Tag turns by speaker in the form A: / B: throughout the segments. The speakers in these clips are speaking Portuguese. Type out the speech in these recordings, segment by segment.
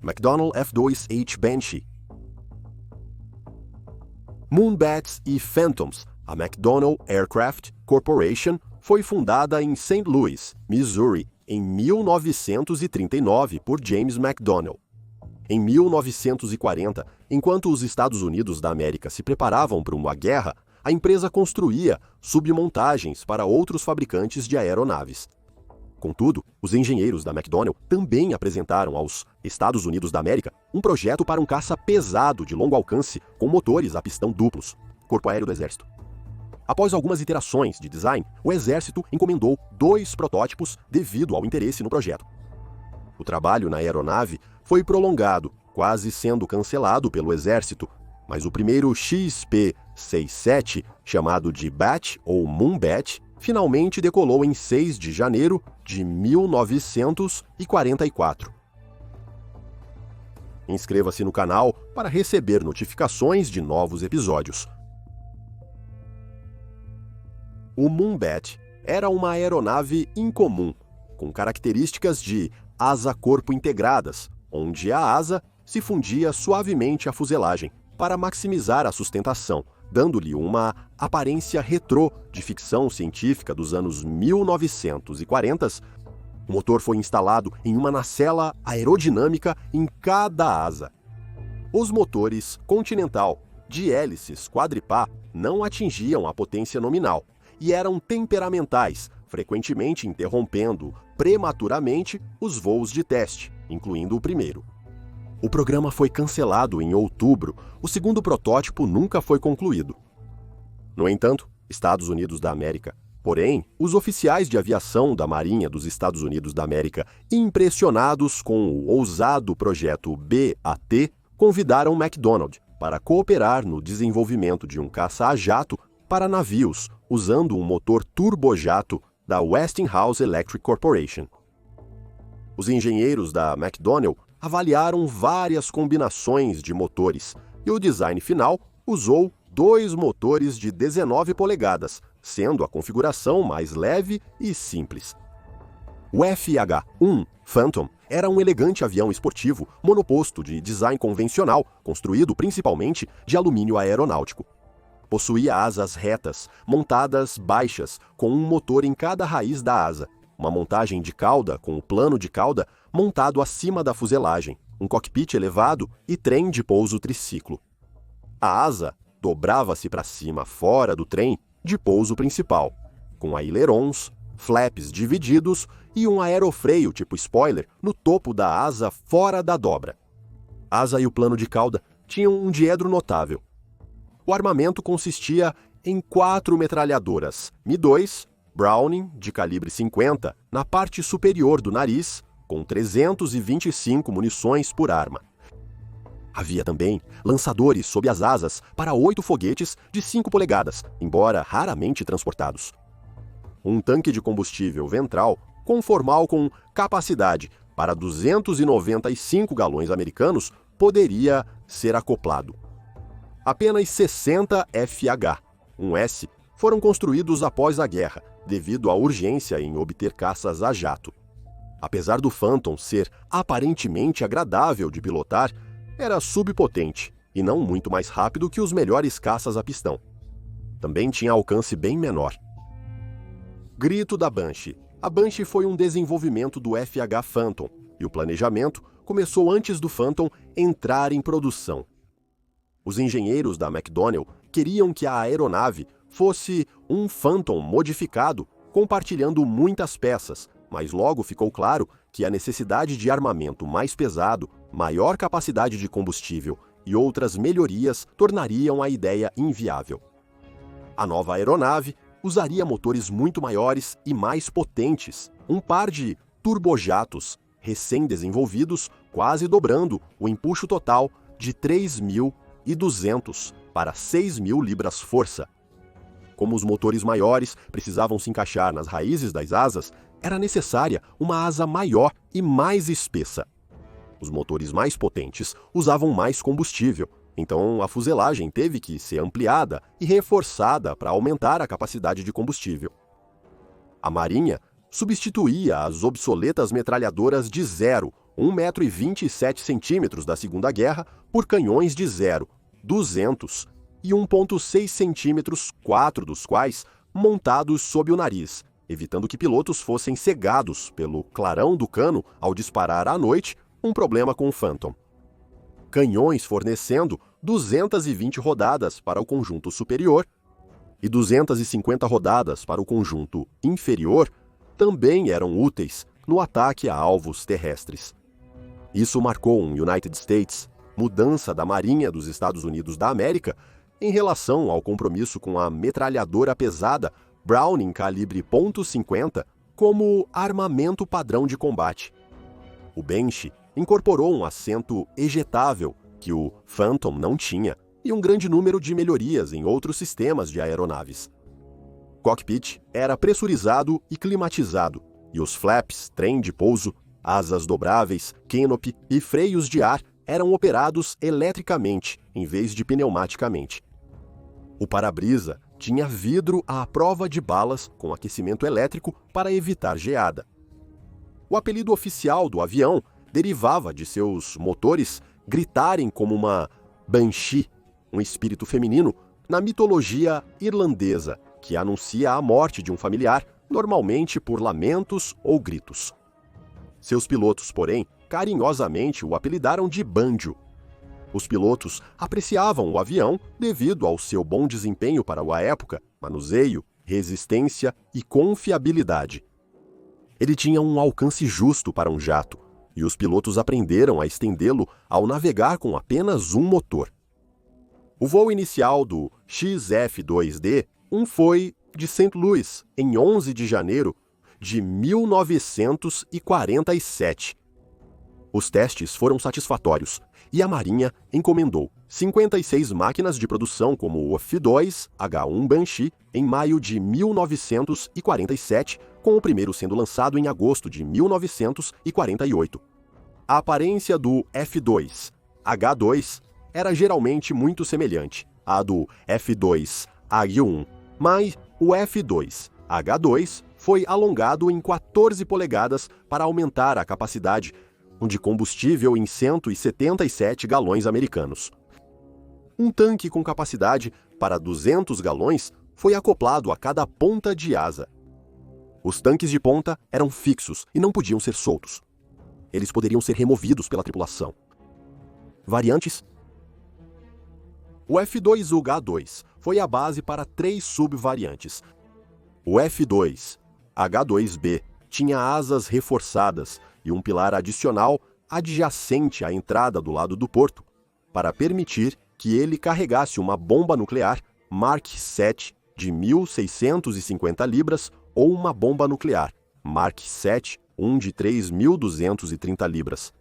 A: McDonnell F-2H Banshee. Moonbats e Phantoms. A McDonnell Aircraft Corporation foi fundada em St. Louis, Missouri, em 1939 por James McDonnell. Em 1940, enquanto os Estados Unidos da América se preparavam para uma guerra, a empresa construía submontagens para outros fabricantes de aeronaves. Contudo, os engenheiros da McDonnell também apresentaram aos Estados Unidos da América um projeto para um caça pesado de longo alcance com motores a pistão duplos, Corpo Aéreo do Exército. Após algumas iterações de design, o Exército encomendou 2 protótipos devido ao interesse no projeto. O trabalho na aeronave foi prolongado, quase sendo cancelado pelo Exército, mas o primeiro XP-67, chamado de Bat ou Moonbat, finalmente decolou em 6 de janeiro de 1944. Inscreva-se no canal para receber notificações de novos episódios. O Moonbat era uma aeronave incomum, com características de asa-corpo integradas, onde a asa se fundia suavemente à fuselagem para maximizar a sustentação, dando-lhe uma aparência retrô de ficção científica dos anos 1940. O motor foi instalado em uma nacela aerodinâmica em cada asa. Os motores Continental de hélices quadripá não atingiam a potência nominal e eram temperamentais, frequentemente interrompendo prematuramente os voos de teste, incluindo o primeiro. O programa foi cancelado em outubro, o segundo protótipo nunca foi concluído. No entanto, Estados Unidos da América. Porém, os oficiais de aviação da Marinha dos Estados Unidos da América, impressionados com o ousado projeto BAT, convidaram McDonnell para cooperar no desenvolvimento de um caça a jato para navios, usando um motor turbojato da Westinghouse Electric Corporation. Os engenheiros da McDonnell avaliaram várias combinações de motores e o design final usou 2 motores de 19 polegadas, sendo a configuração mais leve e simples. O FH-1 Phantom era um elegante avião esportivo monoposto de design convencional, construído principalmente de alumínio aeronáutico. Possuía asas retas, montadas baixas, com um motor em cada raiz da asa, uma montagem de cauda com o plano de cauda montado acima da fuselagem, um cockpit elevado e trem de pouso triciclo. A asa dobrava-se para cima fora do trem de pouso principal, com ailerons, flaps divididos e um aerofreio tipo spoiler no topo da asa fora da dobra. A asa e o plano de cauda tinham um diedro notável. O armamento consistia em 4 metralhadoras Mi-2 Browning de calibre 50 na parte superior do nariz, com 325 munições por arma. Havia também lançadores sob as asas para 8 foguetes de 5 polegadas, embora raramente transportados. Um tanque de combustível ventral conformal com capacidade para 295 galões americanos poderia ser acoplado. Apenas 60 FH-1S foram construídos após a guerra, devido à urgência em obter caças a jato. Apesar do Phantom ser aparentemente agradável de pilotar, era subpotente e não muito mais rápido que os melhores caças a pistão. Também tinha alcance bem menor. Grito da Banshee. A Banshee foi um desenvolvimento do FH Phantom e o planejamento começou antes do Phantom entrar em produção. Os engenheiros da McDonnell queriam que a aeronave fosse um Phantom modificado, compartilhando muitas peças, mas logo ficou claro que a necessidade de armamento mais pesado, maior capacidade de combustível e outras melhorias tornariam a ideia inviável. A nova aeronave usaria motores muito maiores e mais potentes, um par de turbojatos recém-desenvolvidos, quase dobrando o empuxo total de 3.200 para 6.000 libras-força. Como os motores maiores precisavam se encaixar nas raízes das asas, era necessária uma asa maior e mais espessa. Os motores mais potentes usavam mais combustível, então a fuselagem teve que ser ampliada e reforçada para aumentar a capacidade de combustível. A Marinha substituía as obsoletas metralhadoras de 0 1,27 m da Segunda Guerra por canhões de 0, 200 e 1,6 cm, 4 dos quais montados sob o nariz, evitando que pilotos fossem cegados pelo clarão do cano ao disparar à noite, um problema com o Phantom. Canhões fornecendo 220 rodadas para o conjunto superior e 250 rodadas para o conjunto inferior também eram úteis no ataque a alvos terrestres. Isso marcou um United States mudança da Marinha dos Estados Unidos da América em relação ao compromisso com a metralhadora pesada Browning calibre .50 como armamento padrão de combate. O Banshee incorporou um assento ejetável que o Phantom não tinha e um grande número de melhorias em outros sistemas de aeronaves. O cockpit era pressurizado e climatizado, e os flaps, trem de pouso, asas dobráveis, canopy e freios de ar eram operados eletricamente em vez de pneumaticamente. O para-brisa tinha vidro à prova de balas com aquecimento elétrico para evitar geada. O apelido oficial do avião derivava de seus motores gritarem como uma banshee, um espírito feminino, na mitologia irlandesa, que anuncia a morte de um familiar, normalmente por lamentos ou gritos. Seus pilotos, porém, carinhosamente o apelidaram de Banjo. Os pilotos apreciavam o avião devido ao seu bom desempenho para a época, manuseio, resistência e confiabilidade. Ele tinha um alcance justo para um jato, e os pilotos aprenderam a estendê-lo ao navegar com apenas um motor. O voo inicial do XF-2D foi de St. Louis, em 11 de janeiro de 1947. Os testes foram satisfatórios e a Marinha encomendou 56 máquinas de produção como o F-2H-1 Banshee em maio de 1947, com o primeiro sendo lançado em agosto de 1948. A aparência do F-2H-2 era geralmente muito semelhante à do F-2H-1, mas o F-2H-2 foi alongado em 14 polegadas para aumentar a capacidade de combustível em 177 galões americanos. Um tanque com capacidade para 200 galões foi acoplado a cada ponta de asa. Os tanques de ponta eram fixos e não podiam ser soltos. Eles poderiam ser removidos pela tripulação. Variantes: o F-2UH-2 foi a base para 3 subvariantes. O F-2H-2B tinha asas reforçadas e um pilar adicional adjacente à entrada do lado do porto, para permitir que ele carregasse uma bomba nuclear Mark 7 de 1.650 libras ou uma bomba nuclear Mark 7, de 3.230 libras.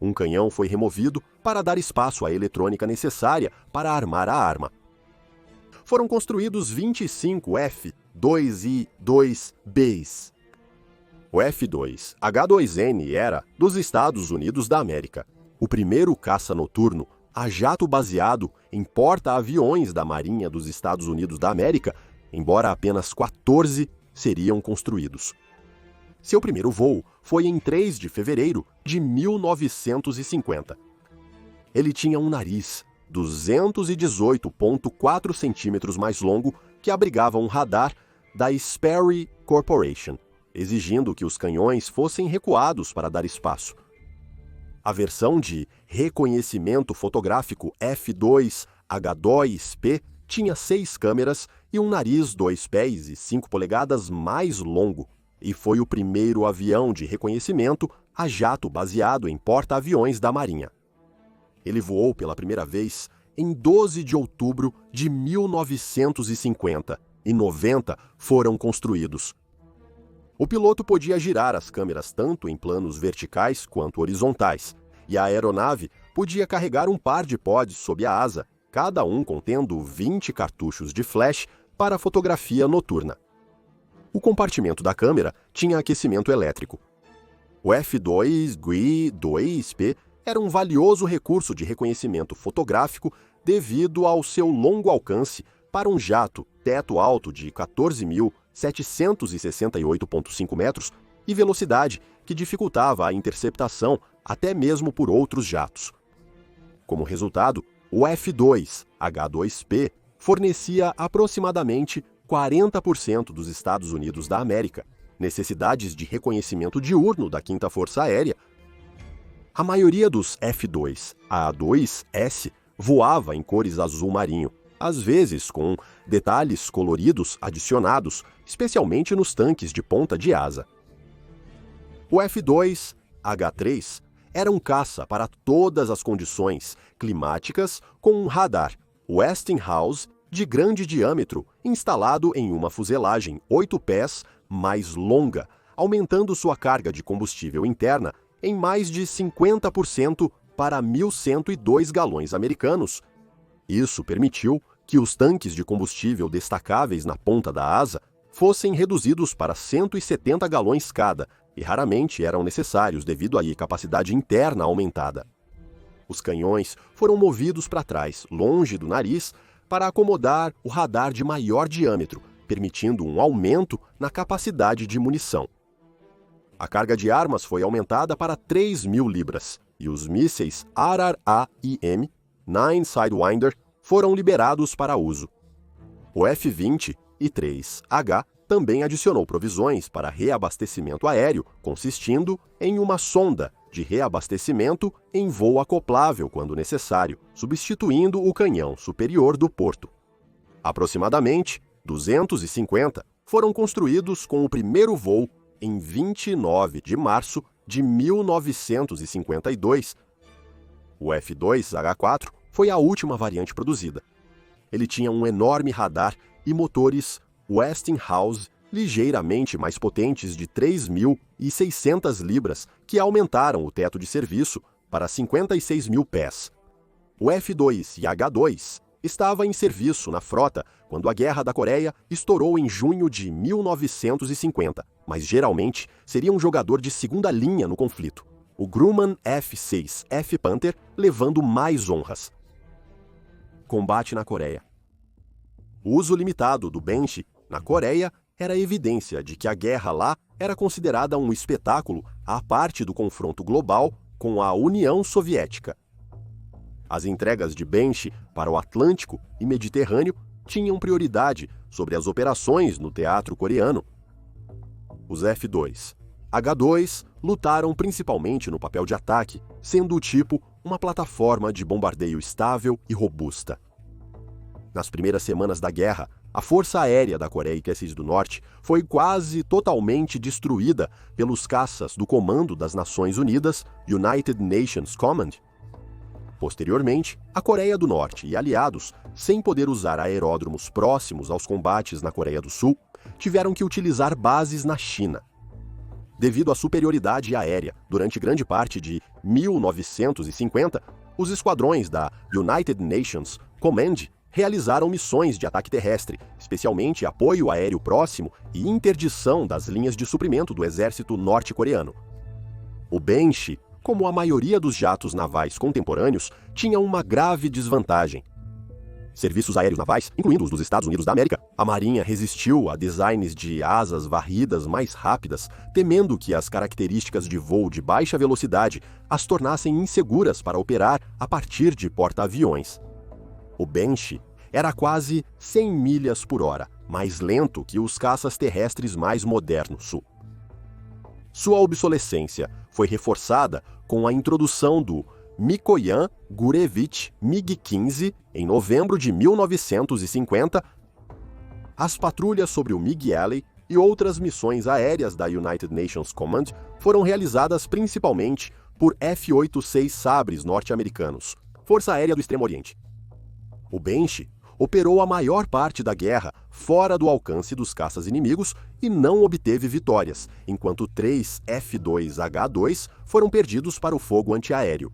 A: Um canhão foi removido para dar espaço à eletrônica necessária para armar a arma. Foram construídos 25 F-2I-2Bs. O F-2H-2N era dos Estados Unidos da América, o primeiro caça noturno a jato baseado em porta-aviões da Marinha dos Estados Unidos da América, embora apenas 14 seriam construídos. Seu primeiro voo foi em 3 de fevereiro de 1950. Ele tinha um nariz 218,4 centímetros mais longo que abrigava um radar da Sperry Corporation, exigindo que os canhões fossem recuados para dar espaço. A versão de reconhecimento fotográfico F-2H-2P tinha 6 câmeras e um nariz 2 pés e 5 polegadas mais longo, e foi o primeiro avião de reconhecimento a jato baseado em porta-aviões da Marinha. Ele voou pela primeira vez em 12 de outubro de 1950, e 90 foram construídos. O piloto podia girar as câmeras tanto em planos verticais quanto horizontais, e a aeronave podia carregar um par de pods sob a asa, cada um contendo 20 cartuchos de flash para fotografia noturna. O compartimento da câmera tinha aquecimento elétrico. O F-2GI-2P era um valioso recurso de reconhecimento fotográfico devido ao seu longo alcance para um jato teto alto de 14.768,5 metros e velocidade que dificultava a interceptação até mesmo por outros jatos. Como resultado, o F-2H-2P fornecia aproximadamente 40% dos Estados Unidos da América, necessidades de reconhecimento diurno da 5ª Força Aérea. A maioria dos F-2A-2S voava em cores azul marinho, às vezes com detalhes coloridos adicionados, especialmente nos tanques de ponta de asa. O F-2H-3 era um caça para todas as condições climáticas com um radar Westinghouse de grande diâmetro instalado em uma fuselagem 8 pés mais longa, aumentando sua carga de combustível interna em mais de 50% para 1.102 galões americanos. Isso permitiu que os tanques de combustível destacáveis na ponta da asa fossem reduzidos para 170 galões cada, e raramente eram necessários devido à capacidade interna aumentada. Os canhões foram movidos para trás, longe do nariz, para acomodar o radar de maior diâmetro, permitindo um aumento na capacidade de munição. A carga de armas foi aumentada para 3.000 libras, e os mísseis ARAR-AIM 9 Sidewinder foram liberados para uso. O F-20 e 3H também adicionou provisões para reabastecimento aéreo, consistindo em uma sonda de reabastecimento em voo acoplável quando necessário, substituindo o canhão superior do porto. Aproximadamente 250 foram construídos com o primeiro voo em 29 de março de 1952. O F-2H-4 foi a última variante produzida. Ele tinha um enorme radar e motores Westinghouse ligeiramente mais potentes de 3.600 libras, que aumentaram o teto de serviço para 56.000 pés. O F-2 e H-2 estava em serviço na frota quando a Guerra da Coreia estourou em junho de 1950, mas geralmente seria um jogador de segunda linha no conflito. O Grumman F-6F Panther levando mais honras. Combate na Coreia. O uso limitado do Banshee na Coreia era evidência de que a guerra lá era considerada um espetáculo à parte do confronto global com a União Soviética. As entregas de Banshee para o Atlântico e Mediterrâneo tinham prioridade sobre as operações no teatro coreano. Os F-2 H-2 lutaram principalmente no papel de ataque, sendo o tipo uma plataforma de bombardeio estável e robusta. Nas primeiras semanas da guerra, a Força Aérea da Coreia do Norte foi quase totalmente destruída pelos caças do Comando das Nações Unidas, United Nations Command. Posteriormente, a Coreia do Norte e aliados, sem poder usar aeródromos próximos aos combates na Coreia do Sul, tiveram que utilizar bases na China. Devido à superioridade aérea, durante grande parte de 1950, os esquadrões da United Nations Command realizaram missões de ataque terrestre, especialmente apoio aéreo próximo e interdição das linhas de suprimento do exército norte-coreano. O Banshee, como a maioria dos jatos navais contemporâneos, tinha uma grave desvantagem. Serviços aéreos navais, incluindo os dos Estados Unidos da América, a Marinha resistiu a designs de asas varridas mais rápidas, temendo que as características de voo de baixa velocidade as tornassem inseguras para operar a partir de porta-aviões. O Banshee era quase 100 milhas por hora, mais lento que os caças terrestres mais modernos. Sua obsolescência foi reforçada com a introdução do Mikoyan Gurevich MiG-15 em novembro de 1950, as patrulhas sobre o MiG-Alley e outras missões aéreas da United Nations Command foram realizadas principalmente por F-86 Sabres norte-americanos, Força Aérea do Extremo Oriente. O Banshee operou a maior parte da guerra fora do alcance dos caças inimigos e não obteve vitórias, enquanto 3 F-2H-2 foram perdidos para o fogo antiaéreo.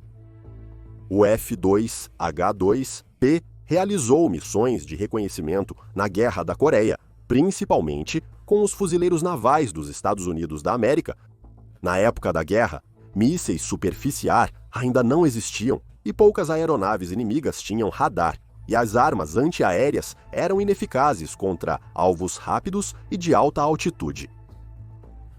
A: O F-2H-2P realizou missões de reconhecimento na Guerra da Coreia, principalmente com os fuzileiros navais dos Estados Unidos da América. Na época da guerra, mísseis superficiar ainda não existiam e poucas aeronaves inimigas tinham radar, e as armas antiaéreas eram ineficazes contra alvos rápidos e de alta altitude.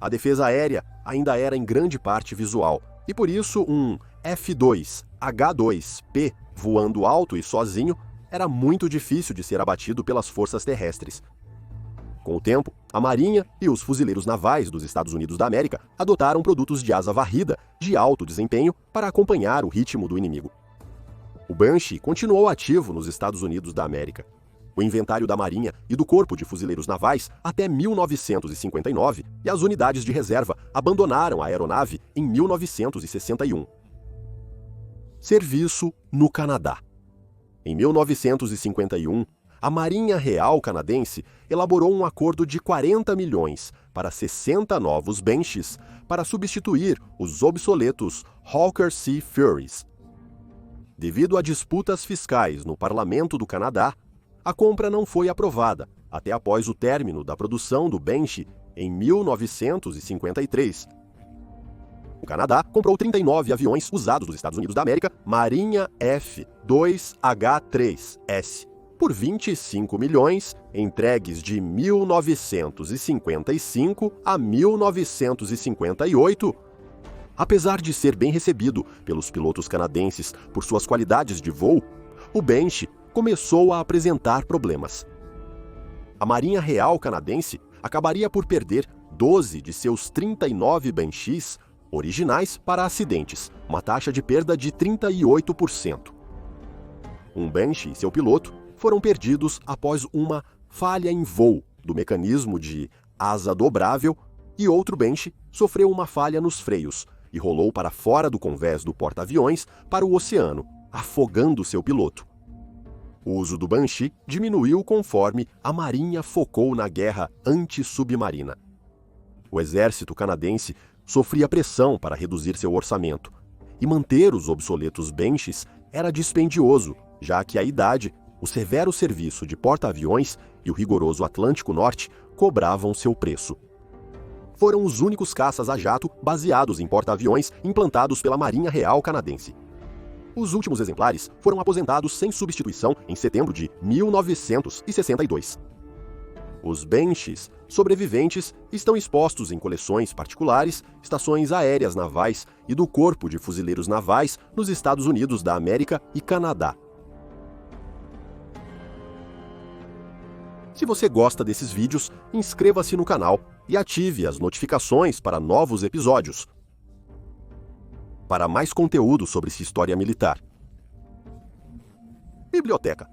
A: a defesa aérea ainda era em grande parte visual, e por isso um F-2H-2P voando alto e sozinho era muito difícil de ser abatido pelas forças terrestres. Com o tempo, a Marinha e os fuzileiros navais dos Estados Unidos da América adotaram produtos de asa varrida de alto desempenho para acompanhar o ritmo do inimigo. O Banshee continuou ativo nos Estados Unidos da América. O inventário da Marinha e do Corpo de Fuzileiros Navais até 1959 e as unidades de reserva abandonaram a aeronave em 1961. Serviço no Canadá. Em 1951, a Marinha Real Canadense elaborou um acordo de 40 milhões para 60 novos Banshees para substituir os obsoletos Hawker Sea Furies. Devido a disputas fiscais no Parlamento do Canadá, a compra não foi aprovada até após o término da produção do Banshee em 1953. O Canadá comprou 39 aviões usados dos Estados Unidos da América, Marinha F-2H-3S, por 25 milhões, entregues de 1955 a 1958. Apesar de ser bem recebido pelos pilotos canadenses por suas qualidades de voo, o Banshee começou a apresentar problemas. A Marinha Real Canadense acabaria por perder 12 de seus 39 Banshees originais para acidentes, uma taxa de perda de 38%. Um Banshee e seu piloto foram perdidos após uma falha em voo do mecanismo de asa dobrável e outro Banshee sofreu uma falha nos freios e rolou para fora do convés do porta-aviões para o oceano, afogando seu piloto. O uso do Banshee diminuiu conforme a Marinha focou na guerra antissubmarina. O exército canadense sofria pressão para reduzir seu orçamento, e manter os obsoletos Banshees era dispendioso, já que a idade, o severo serviço de porta-aviões e o rigoroso Atlântico Norte cobravam seu preço. Foram os únicos caças a jato baseados em porta-aviões implantados pela Marinha Real Canadense. Os últimos exemplares foram aposentados sem substituição em setembro de 1962. Os Banshees sobreviventes estão expostos em coleções particulares, estações aéreas navais e do Corpo de Fuzileiros Navais nos Estados Unidos da América e Canadá. Se você gosta desses vídeos, inscreva-se no canal e ative as notificações para novos episódios. Para mais conteúdo sobre história militar. Biblioteca.